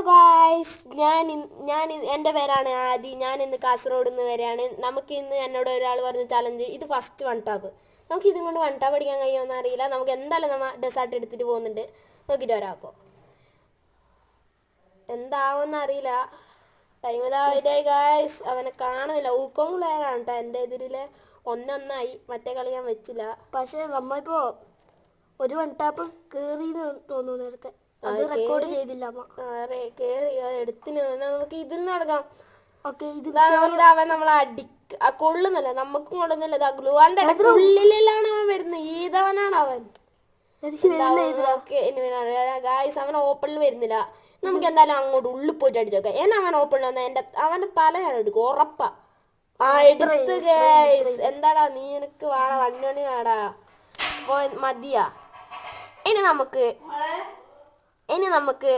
Guys, ഞാൻ എൻ്റെ പേരാണ് ആദി. ഞാൻ ഇന്ന് കാസർഗോഡ് നിന്ന് വരെയാണ്. നമുക്ക് ഇന്ന് എന്നോട് ഒരാൾ പറഞ്ഞ ചലഞ്ച്, ഇത് ഫസ്റ്റ് വൺ ടാപ്പ്. നമുക്ക് ഇതും കൊണ്ട് വൺ ടാപ്പ് അടിക്കാൻ കഴിയുമെന്ന് അറിയില്ല. നമുക്ക് എന്തായാലും നമ്മൾ ഡെസാർട്ട് എടുത്തിട്ട് പോകുന്നുണ്ട്. നോക്കിയിട്ട് വരാം. അപ്പോൾ എന്താവുമെന്ന് അറിയില്ല. ടൈം ഇതായി ഗായ്സ്. അവനെ കാണുന്നില്ല. ഊക്കോങ്ങിലാണ് കേട്ടോ എൻ്റെ എതിരിലെ. 1-1 മറ്റേ കളി ഞാൻ വെച്ചില്ല. പക്ഷേ നമ്മളിപ്പോൾ ഒരു വൺ ടാപ്പ് കയറി തോന്നുന്നു നേരത്തെ. അത് റെക്കോർഡ് ചെയ്തില്ല. എടുത്തിന് നമുക്ക് ഇതിൽ നടക്കാം. ഓക്കെ, അവൻ നമ്മളെ കൊള്ളുന്നില്ല. നമുക്കും കൊള്ളുന്നില്ല. ഗ്ലൂവാന്റെ ഉള്ളിലാണ് അവൻ വരുന്നത്. ഈതവനാണ് അവൻ. ഗായ്സ്, അവൻ ഓപ്പണിൽ വരുന്നില്ല. നമുക്ക് എന്തായാലും അങ്ങോട്ട് ഉള്ളിൽ പോയിട്ട് അടിച്ചോക്കാം. അവൻ ഓപ്പണിൽ വന്ന അവന്റെ തല ഞാൻ എടുക്കും, ഉറപ്പാ. എടുത്ത് ഗായ്സ്. എന്താടാ നീ, എനിക്ക് വേണ 1 മണി വേടാ. അപ്പോൾ മതിയാ. ഇനി നമുക്ക്